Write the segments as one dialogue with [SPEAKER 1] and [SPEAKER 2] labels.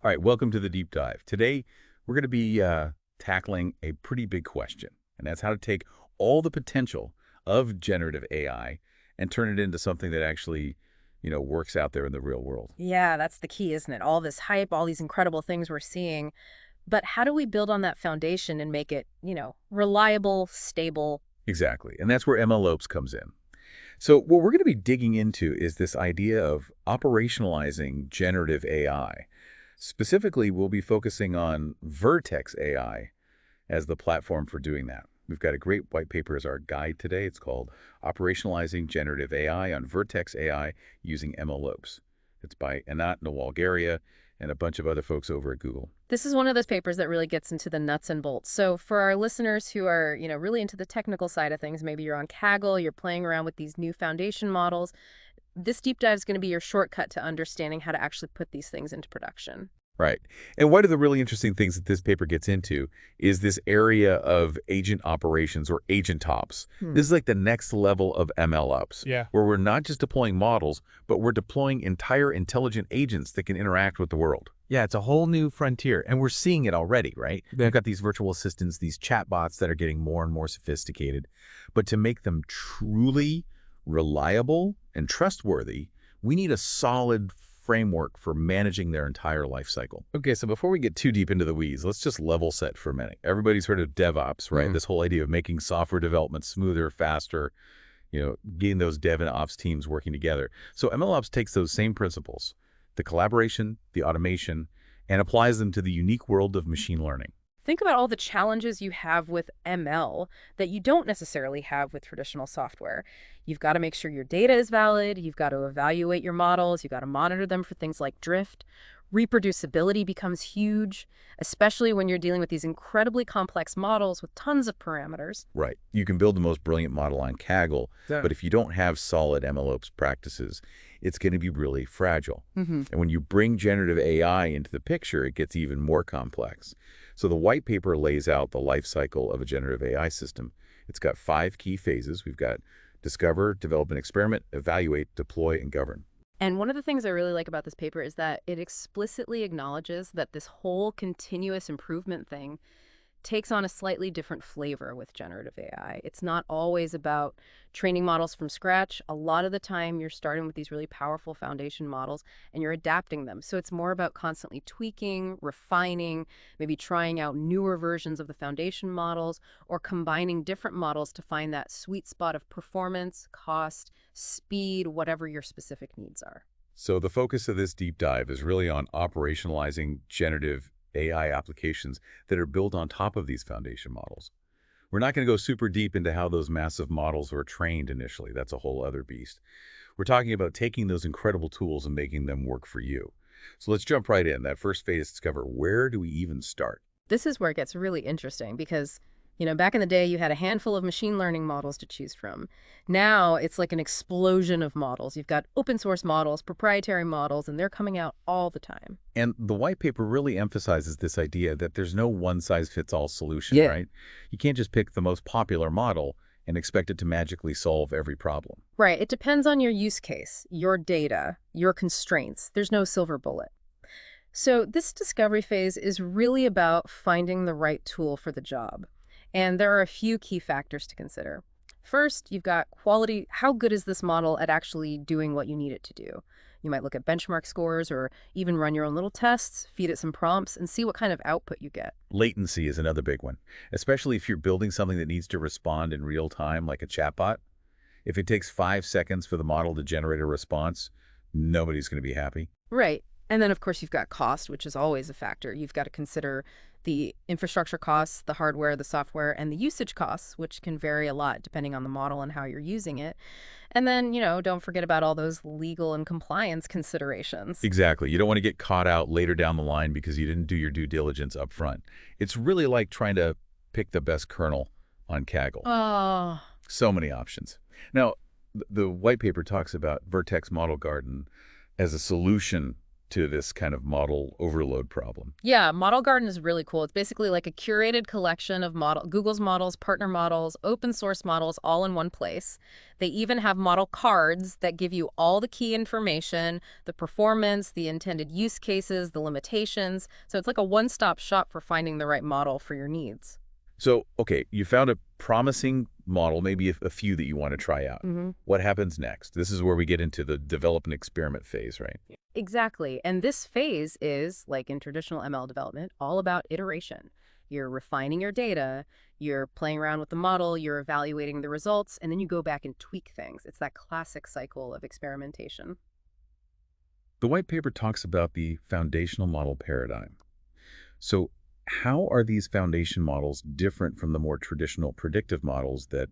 [SPEAKER 1] All right, welcome to the deep dive. Today, we're going to be tackling a pretty big question, and that's how to take all the potential of generative AI and turn it into something that actually, works out there in the real world.
[SPEAKER 2] Yeah, that's the key, isn't it? All this hype, all these incredible things we're seeing. But how do we build on that foundation and make it, reliable, stable?
[SPEAKER 1] Exactly, and that's where MLOps comes in. So what we're going to be digging into is this idea of operationalizing generative AI. Specifically, we'll be focusing on Vertex AI as the platform for doing that. We've got a great white paper as our guide today. It's called Operationalizing Generative AI on Vertex AI using MLOps. It's by Anat Nawalgaria and a bunch of other folks over at Google.
[SPEAKER 2] This is one of those papers that really gets into the nuts and bolts. So for our listeners who are, really into the technical side of things, maybe you're on Kaggle, you're playing around with these new foundation models, this deep dive is going to be your shortcut to understanding how to actually put these things into production.
[SPEAKER 1] Right. And one of the really interesting things that this paper gets into is this area of agent operations or agent ops.
[SPEAKER 2] Hmm.
[SPEAKER 1] This is like the next level of MLOps,
[SPEAKER 3] Yeah.
[SPEAKER 1] where we're not just deploying models, but we're deploying entire intelligent agents that can interact with the world.
[SPEAKER 3] Yeah, it's a whole new frontier, and we're seeing it already, right? We've got these virtual assistants, these chatbots that are getting more and more sophisticated. But to make them truly reliable and trustworthy, we need a solid framework for managing their entire life cycle.
[SPEAKER 1] Okay, so before we get too deep into the weeds, let's just level set for a minute. Everybody's heard of DevOps, right? This whole idea of making software development smoother, faster, getting those dev and ops teams working together. So MLOps takes those same principles, the collaboration, the automation, and applies them to the unique world of machine learning.
[SPEAKER 2] Think about all the challenges you have with ML that you don't necessarily have with traditional software. You've got to make sure your data is valid. You've got to evaluate your models. You've got to monitor them for things like drift. Reproducibility becomes huge, especially when you're dealing with these incredibly complex models with tons of parameters.
[SPEAKER 1] Right. You can build the most brilliant model on Kaggle,
[SPEAKER 3] Yeah.
[SPEAKER 1] but if you don't have solid MLOps practices, it's going to be really fragile.
[SPEAKER 2] Mm-hmm.
[SPEAKER 1] And when you bring generative AI into the picture, it gets even more complex. So the white paper lays out the life cycle of a generative AI system. It's got 5 key phases. We've got discover, develop and experiment, evaluate, deploy, and govern.
[SPEAKER 2] And one of the things I really like about this paper is that it explicitly acknowledges that this whole continuous improvement thing takes on a slightly different flavor with generative AI. It's not always about training models from scratch. A lot of the time, you're starting with these really powerful foundation models and you're adapting them. So it's more about constantly tweaking, refining, maybe trying out newer versions of the foundation models or combining different models to find that sweet spot of performance, cost, speed, whatever your specific needs are.
[SPEAKER 1] So the focus of this deep dive is really on operationalizing generative AI applications that are built on top of these foundation models. We're not going to go super deep into how those massive models were trained initially. That's a whole other beast. We're talking about taking those incredible tools and making them work for you. So let's jump right in. That first phase, discover where do we even start?
[SPEAKER 2] This is where it gets really interesting because, back in the day, you had a handful of machine learning models to choose from. Now it's like an explosion of models. You've got open source models, proprietary models, and they're coming out all the time.
[SPEAKER 1] And the white paper really emphasizes this idea that there's no one-size-fits-all solution,
[SPEAKER 2] Yeah.
[SPEAKER 1] right? You can't just pick the most popular model and expect it to magically solve every problem.
[SPEAKER 2] Right. It depends on your use case, your data, your constraints. There's no silver bullet. So this discovery phase is really about finding the right tool for the job. And there are a few key factors to consider. First, you've got quality. How good is this model at actually doing what you need it to do? You might look at benchmark scores or even run your own little tests, feed it some prompts, and see what kind of output you get.
[SPEAKER 1] Latency is another big one, especially if you're building something that needs to respond in real time, like a chatbot. If it takes 5 seconds for the model to generate a response, nobody's going to be happy.
[SPEAKER 2] Right. And then, of course, you've got cost, which is always a factor. You've got to consider the infrastructure costs, the hardware, the software, and the usage costs, which can vary a lot depending on the model and how you're using it. And then, don't forget about all those legal and compliance considerations.
[SPEAKER 1] Exactly. You don't want to get caught out later down the line because you didn't do your due diligence up front. It's really like trying to pick the best kernel on Kaggle.
[SPEAKER 2] Oh,
[SPEAKER 1] So many options. Now, the white paper talks about Vertex Model Garden as a solution to this kind of model overload problem.
[SPEAKER 2] Yeah, Model Garden is really cool. It's basically like a curated collection of Google's models, partner models, open source models all in one place. They even have model cards that give you all the key information, the performance, the intended use cases, the limitations. So it's like a one-stop shop for finding the right model for your needs.
[SPEAKER 1] So, okay, you found a promising model, maybe a few that you want to try out. What happens next? This is where we get into the develop and experiment phase, right?
[SPEAKER 2] Exactly. And this phase is, like in traditional ML development, all about iteration. You're refining your data, you're playing around with the model, you're evaluating the results, and then you go back and tweak things. It's that classic cycle of experimentation.
[SPEAKER 1] The white paper talks about the foundational model paradigm. So how are these foundation models different from the more traditional predictive models that,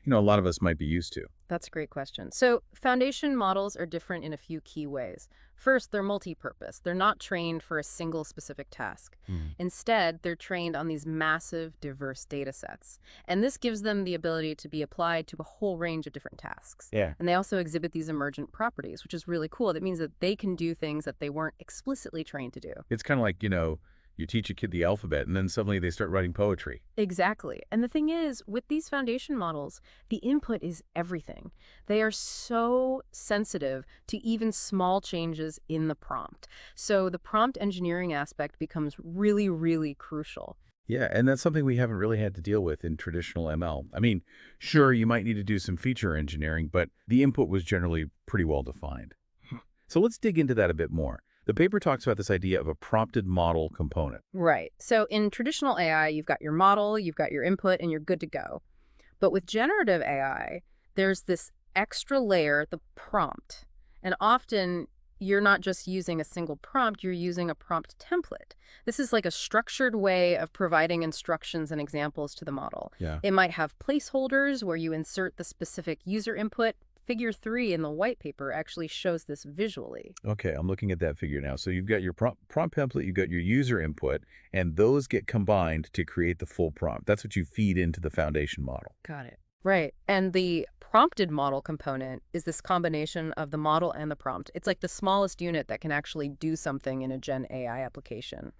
[SPEAKER 1] a lot of us might be used to?
[SPEAKER 2] That's a great question. So foundation models are different in a few key ways. First, they're multi-purpose. They're not trained for a single specific task. Instead, they're trained on these massive, diverse data sets. And this gives them the ability to be applied to a whole range of different tasks.
[SPEAKER 1] Yeah.
[SPEAKER 2] And they also exhibit these emergent properties, which is really cool. That means that they can do things that they weren't explicitly trained to do.
[SPEAKER 1] It's kind of like, you teach a kid the alphabet and then suddenly they start writing poetry.
[SPEAKER 2] Exactly. And the thing is, with these foundation models, the input is everything. They are so sensitive to even small changes in the prompt. So the prompt engineering aspect becomes really, really crucial.
[SPEAKER 1] Yeah, and that's something we haven't really had to deal with in traditional ML. I mean, sure, you might need to do some feature engineering, but the input was generally pretty well defined. So let's dig into that a bit more. The paper talks about this idea of a prompted model component.
[SPEAKER 2] Right. So in traditional AI, you've got your model, you've got your input, and you're good to go. But with generative AI, there's this extra layer, the prompt. And often you're not just using a single prompt, you're using a prompt template. This is like a structured way of providing instructions and examples to the model.
[SPEAKER 1] Yeah.
[SPEAKER 2] It might have placeholders where you insert the specific user input. Figure 3 in the white paper actually shows this visually.
[SPEAKER 1] Okay, I'm looking at that figure now. So you've got your prompt template, you've got your user input, and those get combined to create the full prompt. That's what you feed into the foundation model.
[SPEAKER 2] Got it. Right. And the prompted model component is this combination of the model and the prompt. It's like the smallest unit that can actually do something in a Gen AI application.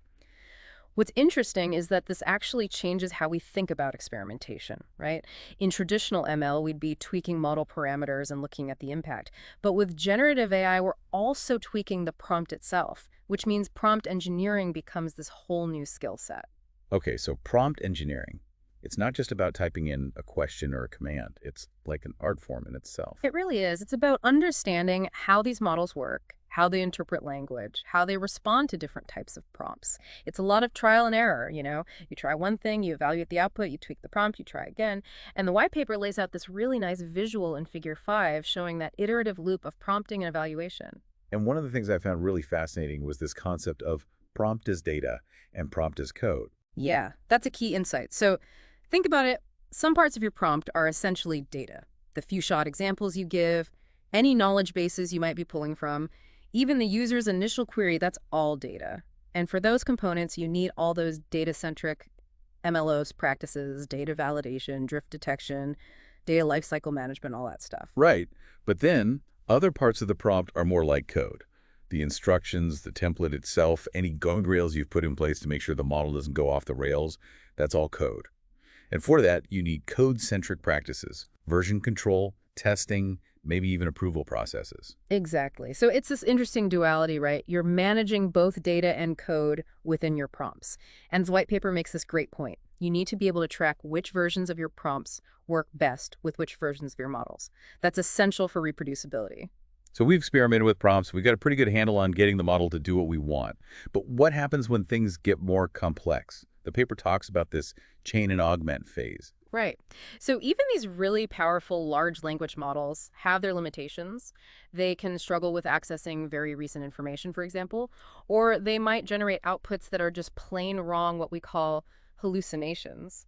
[SPEAKER 2] What's interesting is that this actually changes how we think about experimentation, right? In traditional ML, we'd be tweaking model parameters and looking at the impact. But with generative AI, we're also tweaking the prompt itself, which means prompt engineering becomes this whole new skill set.
[SPEAKER 1] Okay, so prompt engineering. It's not just about typing in a question or a command. It's like an art form in itself.
[SPEAKER 2] It really is. It's about understanding how these models work, how they interpret language, how they respond to different types of prompts. It's a lot of trial and error, You try one thing, you evaluate the output, you tweak the prompt, you try again. And the white paper lays out this really nice visual in Figure 5 showing that iterative loop of prompting and evaluation.
[SPEAKER 1] And one of the things I found really fascinating was this concept of prompt as data and prompt as code.
[SPEAKER 2] Yeah, that's a key insight. So think about it. Some parts of your prompt are essentially data. The few shot examples you give, any knowledge bases you might be pulling from, even the user's initial query, that's all data. And for those components, you need all those data-centric MLOps practices, data validation, drift detection, data lifecycle management, all that stuff.
[SPEAKER 1] Right. But then other parts of the prompt are more like code. The instructions, the template itself, any guardrails you've put in place to make sure the model doesn't go off the rails, that's all code. And for that, you need code-centric practices, version control, testing, maybe even approval processes.
[SPEAKER 2] Exactly. So it's this interesting duality, right? You're managing both data and code within your prompts. And the white paper makes this great point. You need to be able to track which versions of your prompts work best with which versions of your models. That's essential for reproducibility.
[SPEAKER 1] So we've experimented with prompts. We've got a pretty good handle on getting the model to do what we want. But what happens when things get more complex? The paper talks about this chain and augment phase.
[SPEAKER 2] Right. So even these really powerful large language models have their limitations. They can struggle with accessing very recent information, for example, or they might generate outputs that are just plain wrong, what we call hallucinations.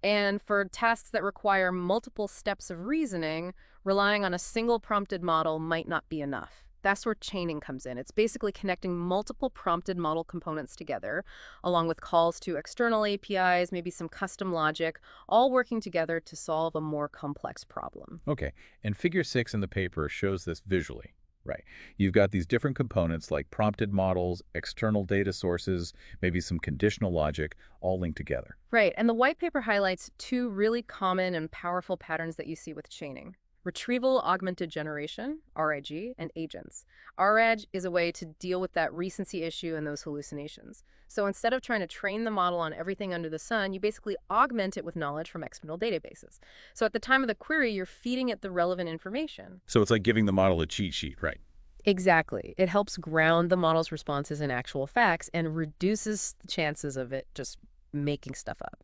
[SPEAKER 2] And for tasks that require multiple steps of reasoning, relying on a single prompted model might not be enough. That's where chaining comes in. It's basically connecting multiple prompted model components together, along with calls to external APIs, maybe some custom logic, all working together to solve a more complex problem.
[SPEAKER 1] Okay, and figure 6 in the paper shows this visually. Right. You've got these different components like prompted models, external data sources, maybe some conditional logic, all linked together.
[SPEAKER 2] Right, and the white paper highlights two really common and powerful patterns that you see with chaining. Retrieval augmented generation, RAG, and agents. RAG is a way to deal with that recency issue and those hallucinations. So instead of trying to train the model on everything under the sun, you basically augment it with knowledge from external databases. So at the time of the query, you're feeding it the relevant information.
[SPEAKER 1] So it's like giving the model a cheat sheet, right?
[SPEAKER 2] Exactly. It helps ground the model's responses in actual facts and reduces the chances of it just making stuff up.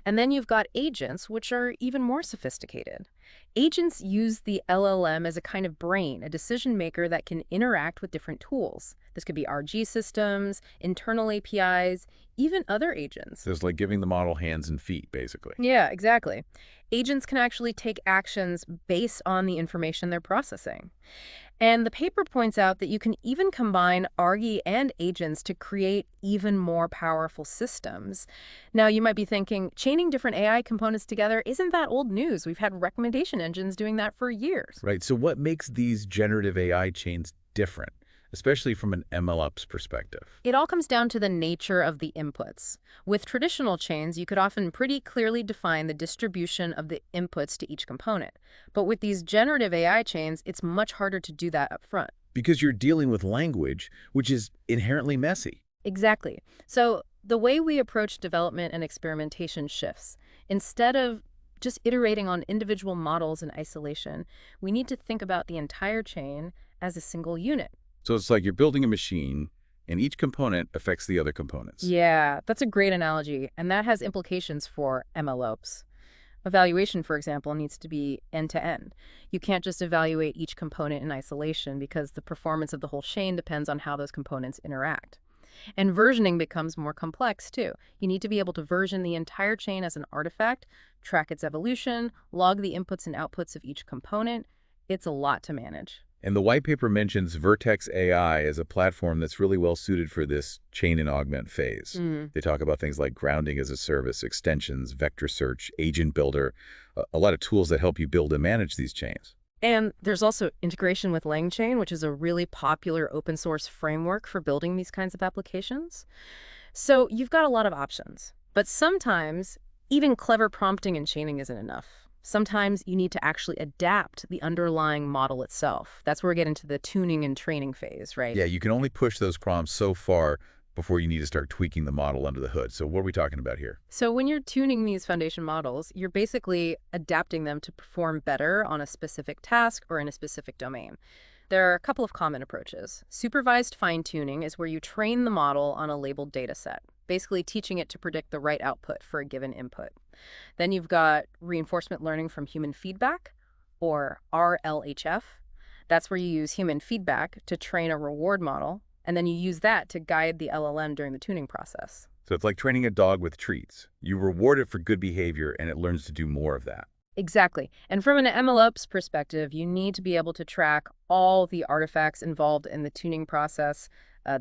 [SPEAKER 2] And then you've got agents, which are even more sophisticated. Agents use the LLM as a kind of brain, a decision maker that can interact with different tools. This could be RG systems, internal APIs, even other agents.
[SPEAKER 1] So it's like giving the model hands and feet, basically.
[SPEAKER 2] Yeah, exactly. Agents can actually take actions based on the information they're processing. And the paper points out that you can even combine ARGI and agents to create even more powerful systems. Now, you might be thinking, chaining different AI components together, isn't that old news? We've had recommendation engines doing that for years.
[SPEAKER 1] Right. So what makes these generative AI chains different, especially from an MLOps perspective?
[SPEAKER 2] It all comes down to the nature of the inputs. With traditional chains, you could often pretty clearly define the distribution of the inputs to each component. But with these generative AI chains, it's much harder to do that up front.
[SPEAKER 1] Because you're dealing with language, which is inherently messy.
[SPEAKER 2] Exactly. So the way we approach development and experimentation shifts. Instead of just iterating on individual models in isolation, we need to think about the entire chain as a single unit.
[SPEAKER 1] So it's like you're building a machine, and each component affects the other components.
[SPEAKER 2] Yeah, that's a great analogy, and that has implications for MLOps. Evaluation, for example, needs to be end-to-end. You can't just evaluate each component in isolation because the performance of the whole chain depends on how those components interact. And versioning becomes more complex, too. You need to be able to version the entire chain as an artifact, track its evolution, log the inputs and outputs of each component. It's a lot to manage.
[SPEAKER 1] And the white paper mentions Vertex AI as a platform that's really well suited for this chain and augment phase. They talk about things like grounding as a service, extensions, vector search, agent builder, a lot of tools that help you build and manage these chains.
[SPEAKER 2] And there's also integration with LangChain, which is a really popular open source framework for building these kinds of applications. So you've got a lot of options. But sometimes even clever prompting and chaining isn't enough. Sometimes you need to actually adapt the underlying model itself. That's where we get into the tuning and training phase, right?
[SPEAKER 1] Yeah, you can only push those prompts so far before you need to start tweaking the model under the hood. So what are we talking about here?
[SPEAKER 2] So when you're tuning these foundation models, you're basically adapting them to perform better on a specific task or in a specific domain. There are a couple of common approaches. Supervised fine-tuning is where you train the model on a labeled data set, basically teaching it to predict the right output for a given input. Then you've got reinforcement learning from human feedback, or RLHF. That's where you use human feedback to train a reward model, and then you use that to guide the LLM during the tuning process.
[SPEAKER 1] So it's like training a dog with treats. You reward it for good behavior, and it learns to do more of that.
[SPEAKER 2] Exactly. And from an MLOps perspective, you need to be able to track all the artifacts involved in the tuning process,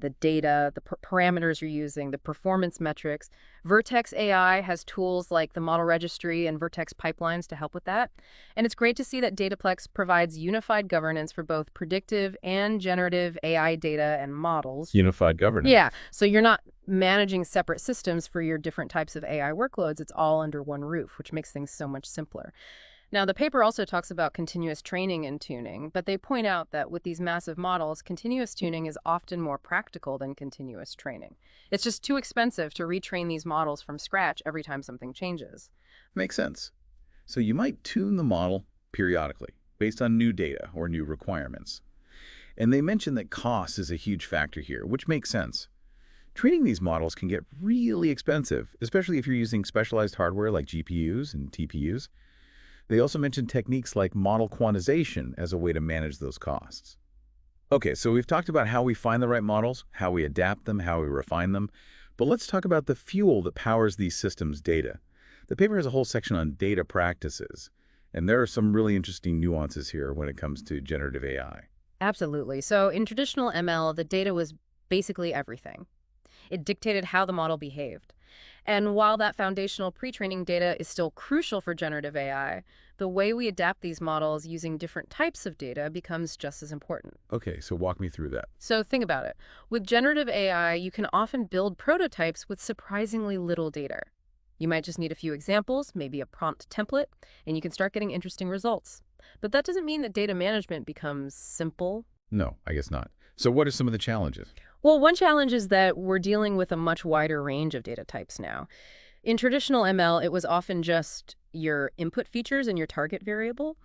[SPEAKER 2] the data, the parameters you're using, the performance metrics. Vertex AI has tools like the model registry and Vertex pipelines to help with that. And it's great to see that Dataplex provides unified governance for both predictive and generative AI data and models.
[SPEAKER 1] Unified governance.
[SPEAKER 2] Yeah, so you're not managing separate systems for your different types of AI workloads. It's all under one roof, which makes things so much simpler. Now, the paper also talks about continuous training and tuning, but they point out that with these massive models, continuous tuning is often more practical than continuous training. It's just too expensive to retrain these models from scratch every time something changes.
[SPEAKER 1] Makes sense. So you might tune the model periodically based on new data or new requirements. And they mention that cost is a huge factor here, which makes sense. Training these models can get really expensive, especially if you're using specialized hardware like GPUs and TPUs. They also mentioned techniques like model quantization as a way to manage those costs. Okay, so we've talked about how we find the right models, how we adapt them, how we refine them, but let's talk about the fuel that powers these systems' data. The paper has a whole section on data practices, and there are some really interesting nuances here when it comes to generative AI.
[SPEAKER 2] Absolutely. So in traditional ML, the data was basically everything. It dictated how the model behaved. And while that foundational pre-training data is still crucial for generative AI, the way we adapt these models using different types of data becomes just as important.
[SPEAKER 1] Okay, so walk me through that.
[SPEAKER 2] So think about it. With generative AI, you can often build prototypes with surprisingly little data. You might just need a few examples, maybe a prompt template, and you can start getting interesting results. But that doesn't mean that data management becomes simple.
[SPEAKER 1] No, I guess not. So what are some of the challenges?
[SPEAKER 2] Well, one challenge is that we're dealing with a much wider range of data types now. In traditional ML, it was often just your input features and your target variable.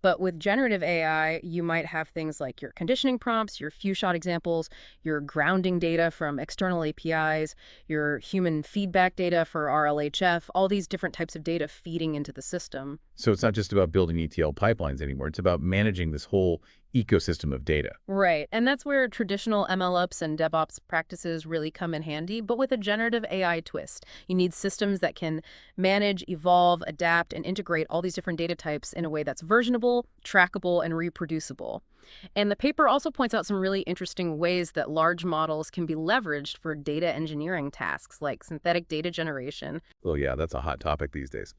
[SPEAKER 2] But with generative AI, you might have things like your conditioning prompts, your few-shot examples, your grounding data from external APIs, your human feedback data for RLHF, all these different types of data feeding into the system.
[SPEAKER 1] So it's not just about building ETL pipelines anymore. It's about managing this whole ecosystem of data.
[SPEAKER 2] Right, and that's where traditional MLOps and DevOps practices really come in handy, but with a generative AI twist. You need systems that can manage, evolve, adapt, and integrate all these different data types in a way that's versionable, trackable, and reproducible. And the paper also points out some really interesting ways that large models can be leveraged for data engineering tasks like synthetic data generation.
[SPEAKER 1] Oh yeah, that's a hot topic these days.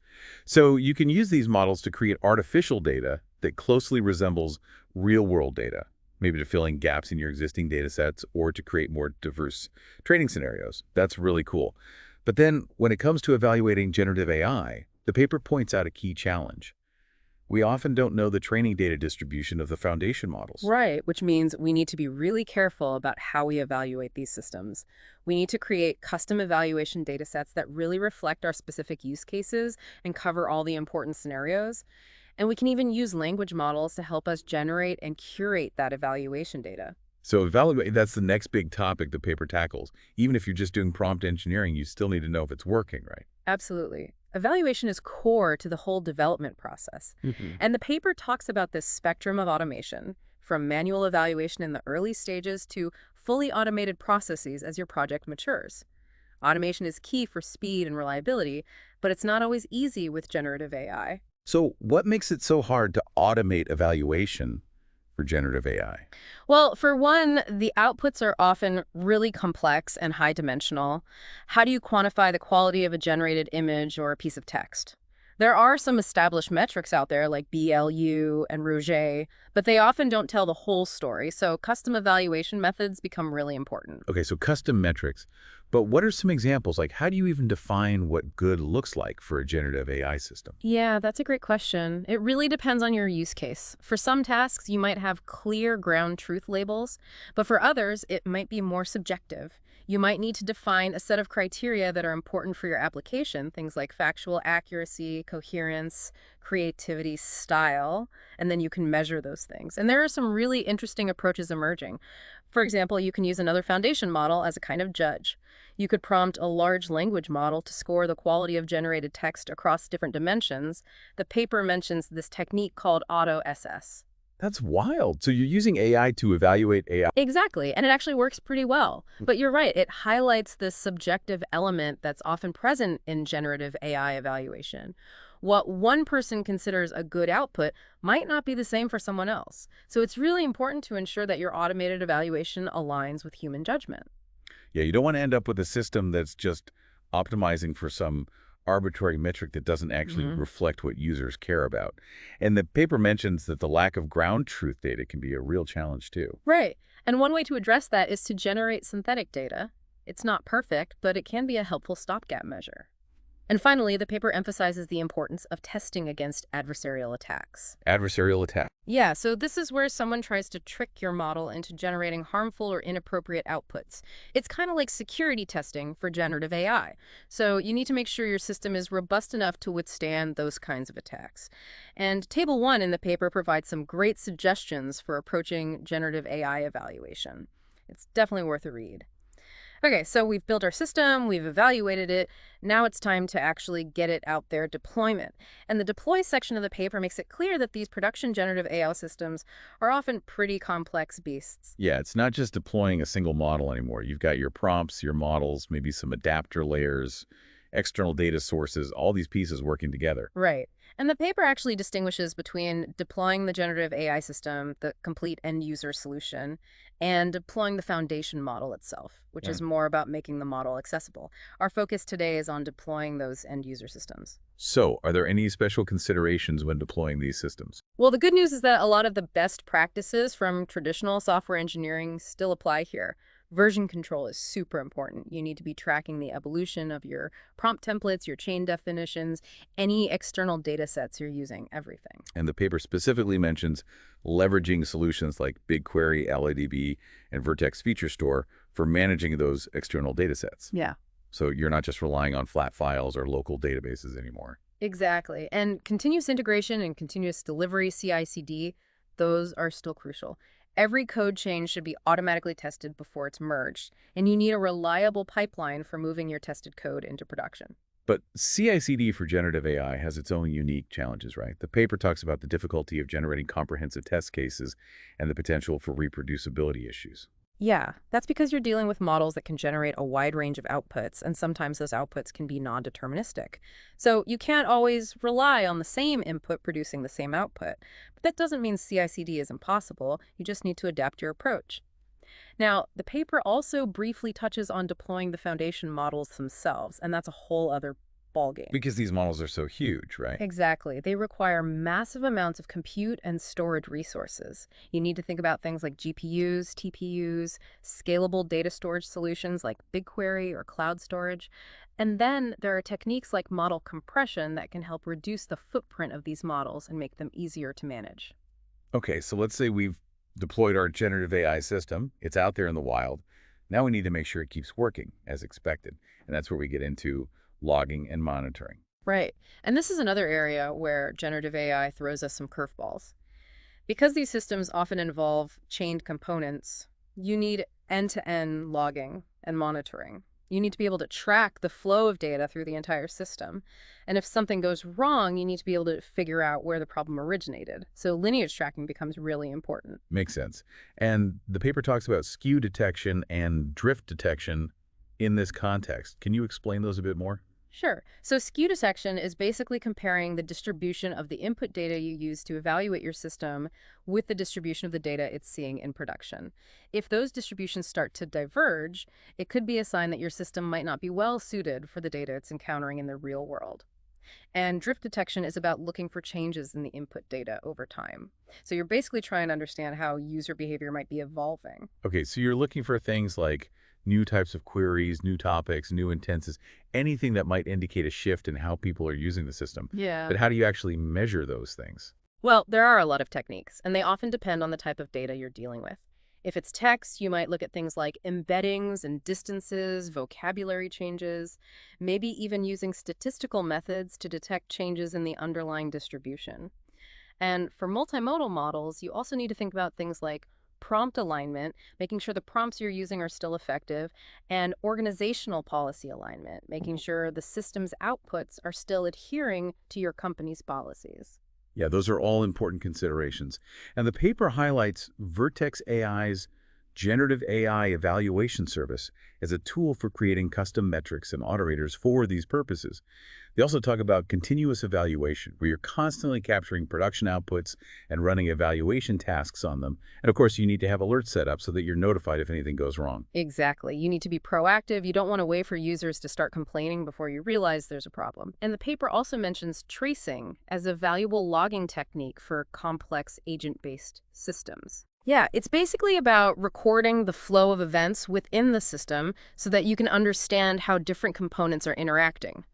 [SPEAKER 1] So you can use these models to create artificial data that closely resembles real-world data, maybe to fill in gaps in your existing data sets or to create more diverse training scenarios. That's really cool. But then when it comes to evaluating generative AI, the paper points out a key challenge. We often don't know the training data distribution of the foundation models.
[SPEAKER 2] Right, which means we need to be really careful about how we evaluate these systems. We need to create custom evaluation data sets that really reflect our specific use cases and cover all the important scenarios. And we can even use language models to help us generate and curate that evaluation data.
[SPEAKER 1] So evaluate, that's the next big topic the paper tackles. Even if you're just doing prompt engineering, you still need to know if it's working, right?
[SPEAKER 2] Absolutely. Evaluation is core to the whole development process. And the paper talks about this spectrum of automation, from manual evaluation in the early stages to fully automated processes as your project matures. Automation is key for speed and reliability, but it's not always easy with generative AI.
[SPEAKER 1] So what makes it so hard to automate evaluation for generative AI?
[SPEAKER 2] Well, for one, the outputs are often really complex and high dimensional. How do you quantify the quality of a generated image or a piece of text? There are some established metrics out there like BLU and Rouget, but they often don't tell the whole story, so custom evaluation methods become really important.
[SPEAKER 1] Okay, so custom metrics. But what are some examples? Like, how do you even define what good looks like for a generative AI system?
[SPEAKER 2] Yeah, that's a great question. It really depends on your use case. For some tasks, you might have clear ground truth labels, but for others, it might be more subjective. You might need to define a set of criteria that are important for your application, things like factual accuracy, coherence, creativity, style, and then you can measure those things. And there are some really interesting approaches emerging. For example, you can use another foundation model as a kind of judge. You could prompt a large language model to score the quality of generated text across different dimensions. The paper mentions this technique called auto-SS.
[SPEAKER 1] That's wild. So you're using AI to evaluate AI.
[SPEAKER 2] Exactly, and it actually works pretty well. But you're right, it highlights this subjective element that's often present in generative AI evaluation. What one person considers a good output might not be the same for someone else. So it's really important to ensure that your automated evaluation aligns with human judgment.
[SPEAKER 1] Yeah, you don't want to end up with a system that's just optimizing for some arbitrary metric that doesn't actually reflect what users care about. And the paper mentions that the lack of ground truth data can be a real challenge too.
[SPEAKER 2] Right. And one way to address that is to generate synthetic data. It's not perfect, but it can be a helpful stopgap measure. And finally, the paper emphasizes the importance of testing against adversarial attacks.
[SPEAKER 1] Adversarial attack.
[SPEAKER 2] Yeah, so this is where someone tries to trick your model into generating harmful or inappropriate outputs. It's kind of like security testing for generative AI. So you need to make sure your system is robust enough to withstand those kinds of attacks. And Table 1 in the paper provides some great suggestions for approaching generative AI evaluation. It's definitely worth a read. Okay, so we've built our system, we've evaluated it. Now it's time to actually get it out there deployment. And the deploy section of the paper makes it clear that these production generative AI systems are often pretty complex beasts.
[SPEAKER 1] Yeah, it's not just deploying a single model anymore. You've got your prompts, your models, maybe some adapter layers, external data sources, all these pieces working together.
[SPEAKER 2] Right. And the paper actually distinguishes between deploying the generative AI system, the complete end-user solution, and deploying the foundation model itself, which is more about making the model accessible. Our focus today is on deploying those end-user systems.
[SPEAKER 1] So, are there any special considerations when deploying these systems?
[SPEAKER 2] Well, the good news is that a lot of the best practices from traditional software engineering still apply here. Version control is super important. You need to be tracking the evolution of your prompt templates, your chain definitions, any external data sets you're using, everything.
[SPEAKER 1] And the paper specifically mentions leveraging solutions like BigQuery, LADB, and Vertex Feature Store for managing those external data sets.
[SPEAKER 2] Yeah.
[SPEAKER 1] So you're not just relying on flat files or local databases anymore.
[SPEAKER 2] Exactly. And continuous integration and continuous delivery, CI/CD, those are still crucial. Every code change should be automatically tested before it's merged, and you need a reliable pipeline for moving your tested code into production.
[SPEAKER 1] But CI/CD for generative AI has its own unique challenges, right? The paper talks about the difficulty of generating comprehensive test cases and the potential for reproducibility issues.
[SPEAKER 2] Yeah, that's because you're dealing with models that can generate a wide range of outputs, and sometimes those outputs can be non-deterministic. So you can't always rely on the same input producing the same output. But that doesn't mean CI/CD is impossible. You just need to adapt your approach. Now, the paper also briefly touches on deploying the foundation models themselves, and that's a whole other ballgame.
[SPEAKER 1] Because these models are so huge, right?
[SPEAKER 2] Exactly. They require massive amounts of compute and storage resources. You need to think about things like GPUs, TPUs, scalable data storage solutions like BigQuery or cloud storage. And then there are techniques like model compression that can help reduce the footprint of these models and make them easier to manage.
[SPEAKER 1] Okay, so let's say we've deployed our generative AI system. It's out there in the wild. Now we need to make sure it keeps working as expected. And that's where we get into logging and monitoring.
[SPEAKER 2] Right. And this is another area where generative AI throws us some curveballs. Because these systems often involve chained components, you need end-to-end logging and monitoring. You need to be able to track the flow of data through the entire system. And if something goes wrong, you need to be able to figure out where the problem originated. So lineage tracking becomes really important.
[SPEAKER 1] Makes sense. And the paper talks about skew detection and drift detection in this context. Can you explain those a bit more?
[SPEAKER 2] Sure. So skew detection is basically comparing the distribution of the input data you use to evaluate your system with the distribution of the data it's seeing in production. If those distributions start to diverge, it could be a sign that your system might not be well suited for the data it's encountering in the real world. And drift detection is about looking for changes in the input data over time. So you're basically trying to understand how user behavior might be evolving.
[SPEAKER 1] Okay, so you're looking for things like new types of queries, new topics, new intenses, anything that might indicate a shift in how people are using the system.
[SPEAKER 2] Yeah.
[SPEAKER 1] But how do you actually measure those things?
[SPEAKER 2] Well, there are a lot of techniques, and they often depend on the type of data you're dealing with. If it's text, you might look at things like embeddings and distances, vocabulary changes, maybe even using statistical methods to detect changes in the underlying distribution. And for multimodal models, you also need to think about things like prompt alignment, making sure the prompts you're using are still effective, and organizational policy alignment, making sure the system's outputs are still adhering to your company's policies.
[SPEAKER 1] Yeah, those are all important considerations. And the paper highlights Vertex AI's Generative AI Evaluation Service as a tool for creating custom metrics and automators for these purposes. They also talk about continuous evaluation, where you're constantly capturing production outputs and running evaluation tasks on them. And of course, you need to have alerts set up so that you're notified if anything goes wrong.
[SPEAKER 2] Exactly. You need to be proactive. You don't want to wait for users to start complaining before you realize there's a problem. And the paper also mentions tracing as a valuable logging technique for complex agent-based systems. Yeah, it's basically about recording the flow of events within the system so that you can understand how different components are interacting.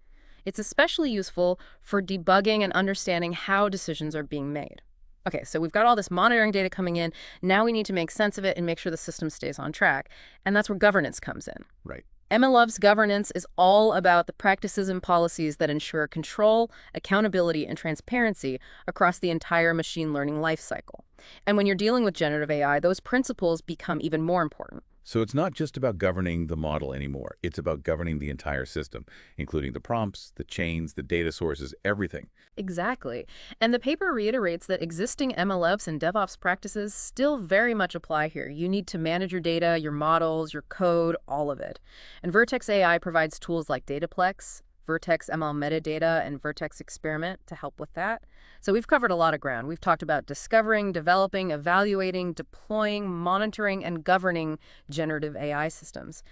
[SPEAKER 2] It's especially useful for debugging and understanding how decisions are being made. Okay, so we've got all this monitoring data coming in. Now we need to make sense of it and make sure the system stays on track. And that's where governance comes in.
[SPEAKER 1] Right.
[SPEAKER 2] MLOps governance is all about the practices and policies that ensure control, accountability, and transparency across the entire machine learning lifecycle. And when you're dealing with generative AI, those principles become even more important.
[SPEAKER 1] So it's not just about governing the model anymore. It's about governing the entire system, including the prompts, the chains, the data sources, everything.
[SPEAKER 2] Exactly. And the paper reiterates that existing MLOps and DevOps practices still very much apply here. You need to manage your data, your models, your code, all of it. And Vertex AI provides tools like Dataplex, Vertex ML metadata and Vertex experiment to help with that. So we've covered a lot of ground. We've talked about discovering, developing, evaluating, deploying, monitoring, and governing generative AI systems.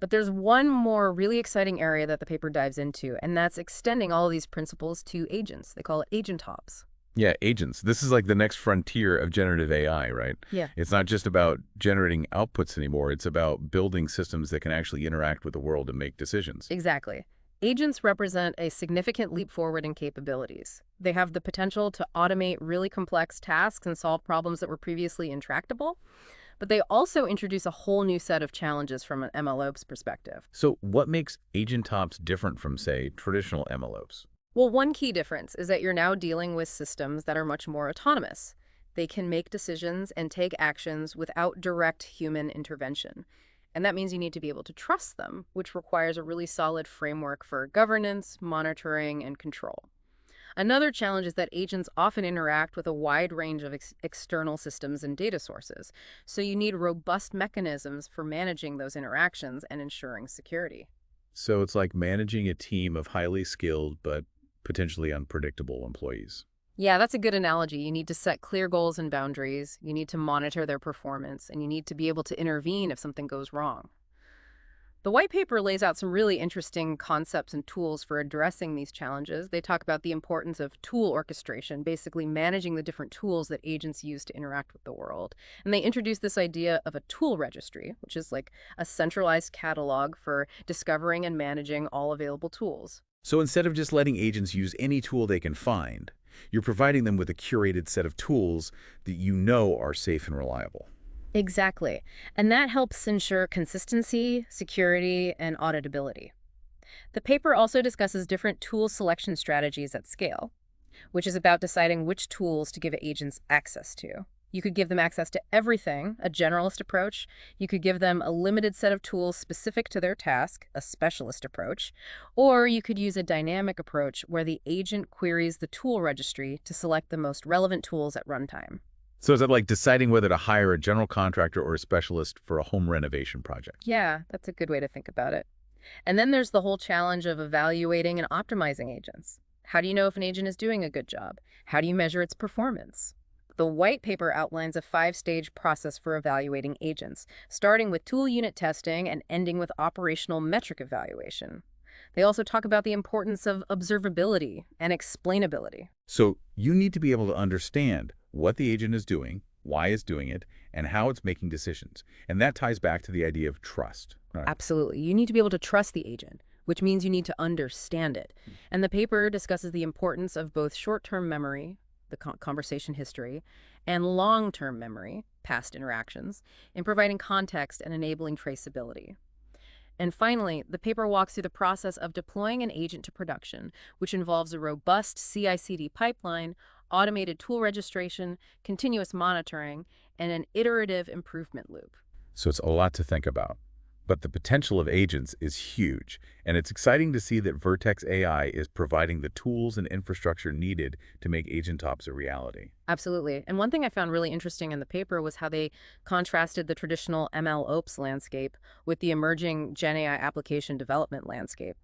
[SPEAKER 2] But there's one more really exciting area that the paper dives into, and that's extending all of these principles to agents. They call it agent ops.
[SPEAKER 1] Yeah, agents. This is like the next frontier of generative AI, right?
[SPEAKER 2] Yeah.
[SPEAKER 1] It's not just about generating outputs anymore. It's about building systems that can actually interact with the world and make decisions.
[SPEAKER 2] Exactly. Agents represent a significant leap forward in capabilities. They have the potential to automate really complex tasks and solve problems that were previously intractable, but they also introduce a whole new set of challenges from an MLOps perspective.
[SPEAKER 1] So what makes agent ops different from, say, traditional MLOps?
[SPEAKER 2] Well, one key difference is that you're now dealing with systems that are much more autonomous. They can make decisions and take actions without direct human intervention. And that means you need to be able to trust them, which requires a really solid framework for governance, monitoring, and control. Another challenge is that agents often interact with a wide range of external systems and data sources. So you need robust mechanisms for managing those interactions and ensuring security.
[SPEAKER 1] So it's like managing a team of highly skilled but potentially unpredictable employees.
[SPEAKER 2] Yeah, that's a good analogy. You need to set clear goals and boundaries, you need to monitor their performance, and you need to be able to intervene if something goes wrong. The white paper lays out some really interesting concepts and tools for addressing these challenges. They talk about the importance of tool orchestration, basically managing the different tools that agents use to interact with the world. And they introduce this idea of a tool registry, which is like a centralized catalog for discovering and managing all available tools.
[SPEAKER 1] So instead of just letting agents use any tool they can find, you're providing them with a curated set of tools that you know are safe and reliable.
[SPEAKER 2] Exactly. And that helps ensure consistency, security, and auditability. The paper also discusses different tool selection strategies at scale, which is about deciding which tools to give agents access to. You could give them access to everything, a generalist approach. You could give them a limited set of tools specific to their task, a specialist approach. Or you could use a dynamic approach where the agent queries the tool registry to select the most relevant tools at runtime.
[SPEAKER 1] So is it like deciding whether to hire a general contractor or a specialist for a home renovation project?
[SPEAKER 2] Yeah, that's a good way to think about it. And then there's the whole challenge of evaluating and optimizing agents. How do you know if an agent is doing a good job? How do you measure its performance? The white paper outlines a 5-stage process for evaluating agents, starting with tool unit testing and ending with operational metric evaluation. They also talk about the importance of observability and explainability.
[SPEAKER 1] So you need to be able to understand what the agent is doing, why it's doing it, and how it's making decisions. And that ties back to the idea of trust. Right?
[SPEAKER 2] Absolutely. You need to be able to trust the agent, which means you need to understand it. And the paper discusses the importance of both short-term memory, the conversation history, and long-term memory, past interactions, in providing context and enabling traceability. And finally, the paper walks through the process of deploying an agent to production, which involves a robust CI/CD pipeline, automated tool registration, continuous monitoring, and an iterative improvement loop.
[SPEAKER 1] So it's a lot to think about. But the potential of agents is huge, and it's exciting to see that Vertex AI is providing the tools and infrastructure needed to make agent ops a reality.
[SPEAKER 2] Absolutely. And one thing I found really interesting in the paper was how they contrasted the traditional MLOps landscape with the emerging Gen AI application development landscape.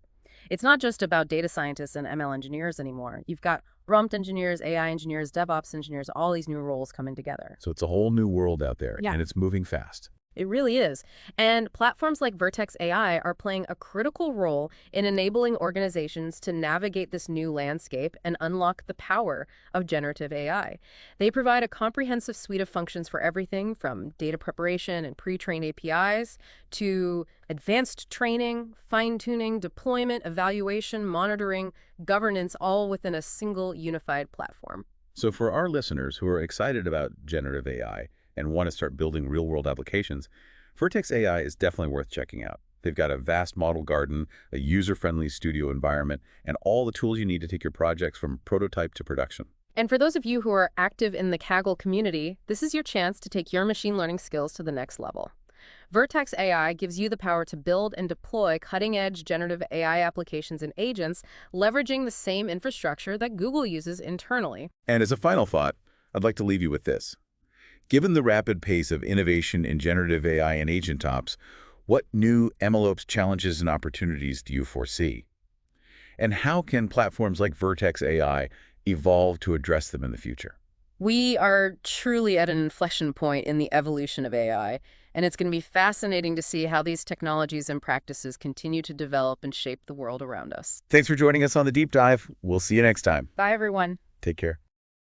[SPEAKER 2] It's not just about data scientists and ML engineers anymore. You've got prompt engineers, AI engineers, DevOps engineers, all these new roles coming together.
[SPEAKER 1] So it's a whole new world out there,
[SPEAKER 2] Yeah.
[SPEAKER 1] and it's moving fast.
[SPEAKER 2] It really is. And platforms like Vertex AI are playing a critical role in enabling organizations to navigate this new landscape and unlock the power of generative AI. They provide a comprehensive suite of functions for everything from data preparation and pre-trained APIs to advanced training, fine-tuning, deployment, evaluation, monitoring, governance, all within a single unified platform.
[SPEAKER 1] So for our listeners who are excited about generative AI and want to start building real-world applications, Vertex AI is definitely worth checking out. They've got a vast model garden, a user-friendly studio environment, and all the tools you need to take your projects from prototype to production.
[SPEAKER 2] And for those of you who are active in the Kaggle community, this is your chance to take your machine learning skills to the next level. Vertex AI gives you the power to build and deploy cutting-edge generative AI applications and agents, leveraging the same infrastructure that Google uses internally.
[SPEAKER 1] And as a final thought, I'd like to leave you with this. Given the rapid pace of innovation in generative AI and agent ops, what new MLOps challenges and opportunities do you foresee? And how can platforms like Vertex AI evolve to address them in the future?
[SPEAKER 2] We are truly at an inflection point in the evolution of AI, and it's going to be fascinating to see how these technologies and practices continue to develop and shape the world around us.
[SPEAKER 1] Thanks for joining us on the deep dive. We'll see you next time.
[SPEAKER 2] Bye, everyone.
[SPEAKER 1] Take care.